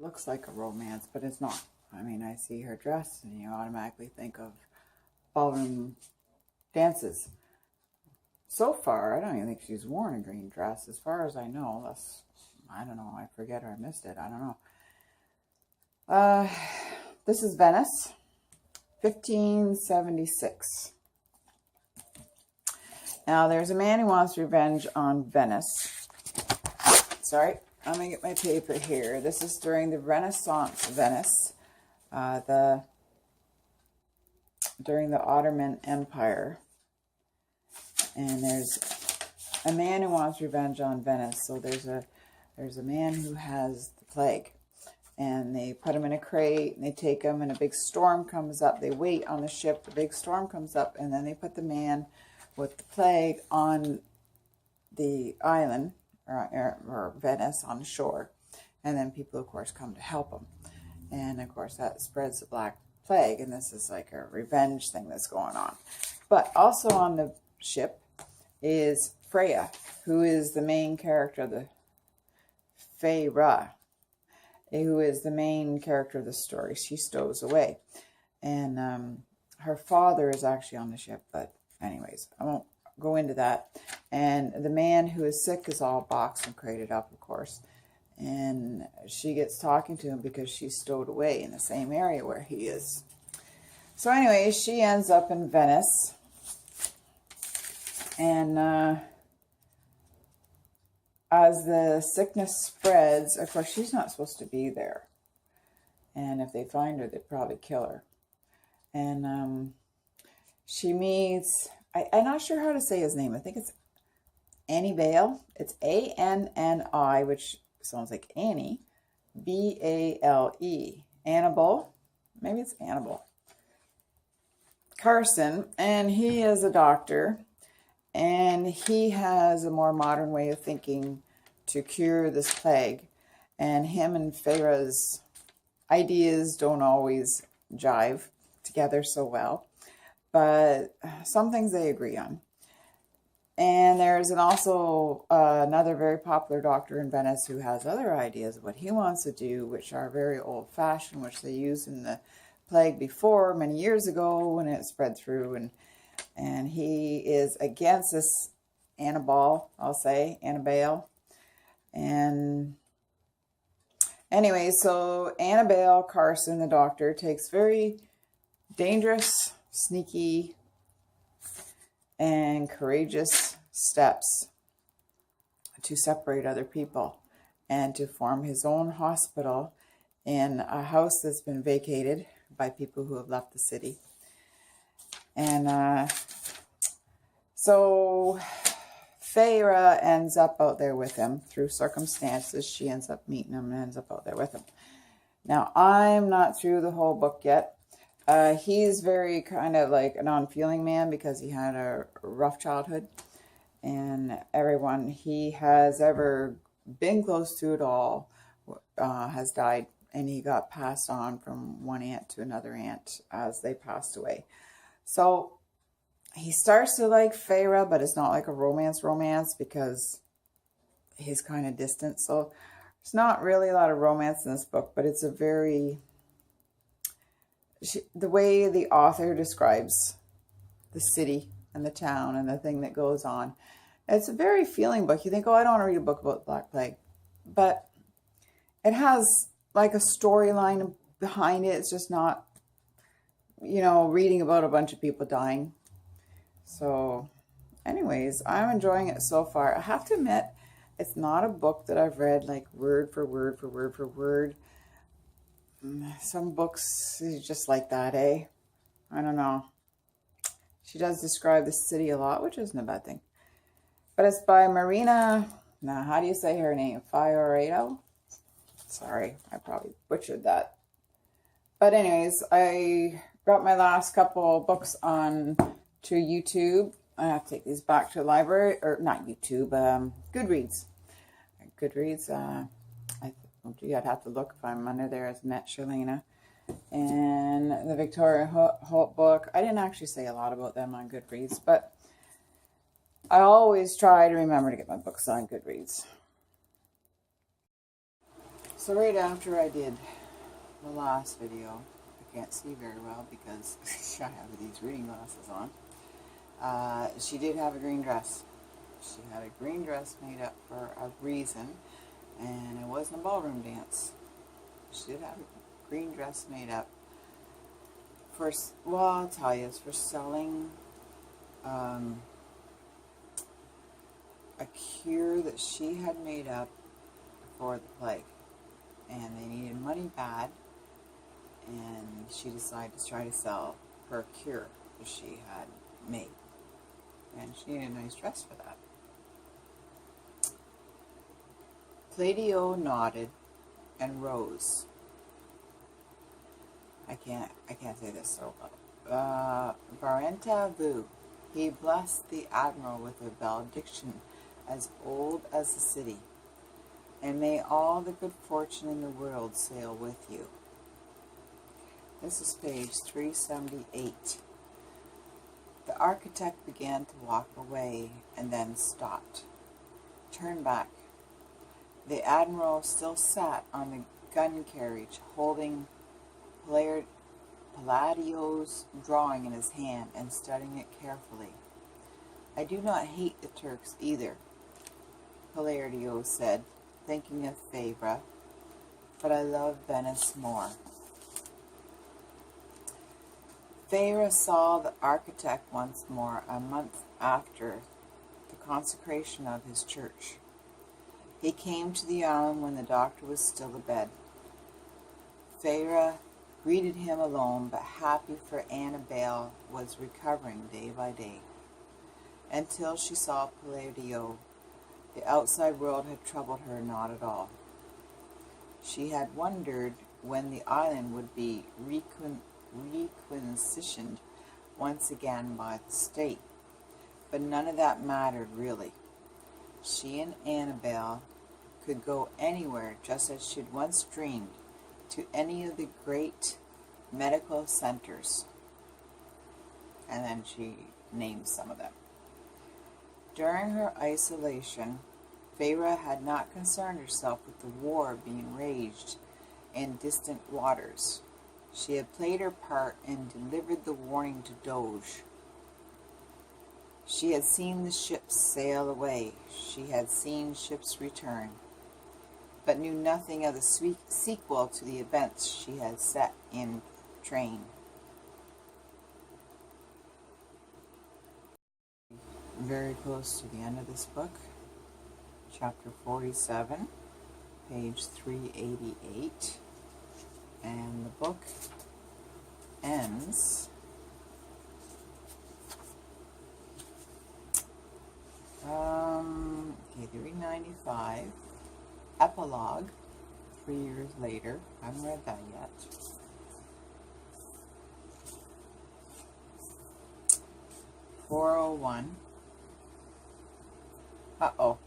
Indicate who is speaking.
Speaker 1: looks like a romance, but it's not. I mean, I see her dress and you automatically think of ballroom dances. So far, I don't even think she's worn a green dress. As far as I know, I don't know, I forget or I missed it. I don't know. This is Venice, 1576. Now, there's a man who wants revenge on Venice. Sorry, I'm going to get my paper here. This is during the Renaissance Venice, during the Ottoman Empire. And there's a man who wants revenge on Venice. So there's a man who has the plague. And they put him in a crate, and they take him, and a big storm comes up. They wait on the ship, the big storm comes up, and then they put the man with the plague on the island, or Venice, on the shore. And then people, of course, come to help him. And, of course, that spreads the Black Plague, and this is like a revenge thing that's going on. But also on the ship is Freya, who is the main character of the Feyre, who is the main character of the story. She stows away. And her father is actually on the ship. But anyways, I won't go into that. And the man who is sick is all boxed and crated up, of course. And she gets talking to him because she's stowed away in the same area where he is. So anyways, she ends up in Venice. And as the sickness spreads, of course, she's not supposed to be there. And if they find her, they'd probably kill her. And she meets, I'm not sure how to say his name. I think it's Annibale. It's A-N-N-I, which sounds like Annie. B-A-L-E. Annibale. Maybe it's Annibale. Carson. And he is a doctor. And he has a more modern way of thinking to cure this plague. And him and Feyre's ideas don't always jive together so well. But some things they agree on. And there's also another very popular doctor in Venice who has other ideas of what he wants to do, which are very old-fashioned, which they used in the plague before, many years ago, when it spread through. And he is against this Annibale, Annibale. And anyway, so Annibale Carson, the doctor, takes very dangerous, sneaky, and courageous steps to separate other people and to form his own hospital in a house that's been vacated by people who have left the city. And so Feyre ends up out there with him through circumstances. She ends up meeting him and ends up out there with him. Now, I'm not through the whole book yet. He's very kind of like an unfeeling man because he had a rough childhood. And everyone he has ever been close to at all has died. And he got passed on from one aunt to another aunt as they passed away. So he starts to like Feyre, but it's not like a romance because he's kind of distant. So there's not really a lot of romance in this book, but it's a very, the way the author describes the city and the town and the thing that goes on. It's a very feeling book. You think, oh, I don't want to read a book about the Black Plague. But it has like a storyline behind it. It's just not, you know, reading about a bunch of people dying. So anyways, I'm enjoying it so far. I have to admit, it's not a book that I've read like word for word for word for word. Some books is just like that, eh? I don't know. She does describe the city a lot, which isn't a bad thing. But it's by Marina, now how do you say her name? Fiorato? Sorry, I probably butchered that. But anyways, I brought my last couple books on to YouTube. I have to take these back to the library, or not YouTube, Goodreads. Goodreads, I'd have to look if I'm under there as Met Shalena. And the Victoria Holt book. I didn't actually say a lot about them on Goodreads, but I always try to remember to get my books on Goodreads. So right after I did the last video, I can't see very well because I have these reading glasses on. She did have a green dress. She had a green dress made up for a reason, and it wasn't a ballroom dance. She did have a green dress made up for, well, I'll tell you, it's for selling a cure that she had made up for the plague. And they needed money bad, and she decided to try to sell her cure that she had made. And she needed a nice dress for that. Pladio nodded and rose. I can't say this so well. Barenta vu. He blessed the admiral with a valediction as old as the city. And may all the good fortune in the world sail with you. This is page 378. The architect began to walk away and then stopped. Turned back. The admiral still sat on the gun carriage, holding Palladio's drawing in his hand and studying it carefully. I do not hate the Turks either, Palladio said, thinking of Fabra, but I love Venice more. Fabra saw the architect once more a month after the consecration of his church. He came to the island when the doctor was still abed. Fabra greeted him alone, but happy, for Annabelle was recovering day by day. Until she saw Palladio, the outside world had troubled her not at all. She had wondered when the island would be requisitioned once again by the state, but none of that mattered really. She and Annabelle could go anywhere, just as she'd once dreamed, to any of the great medical centers. And then she named some of them. During her isolation, Fabra had not concerned herself with the war being raged in distant waters. She had played her part and delivered the warning to Doge. She had seen the ships sail away. She had seen ships return, but knew nothing of the sequel to the events she had set in train. Very close to the end of this book, chapter 47, page 388, and the book ends okay, 395, epilogue, 3 years later. I haven't read that yet. '401. Uh-oh.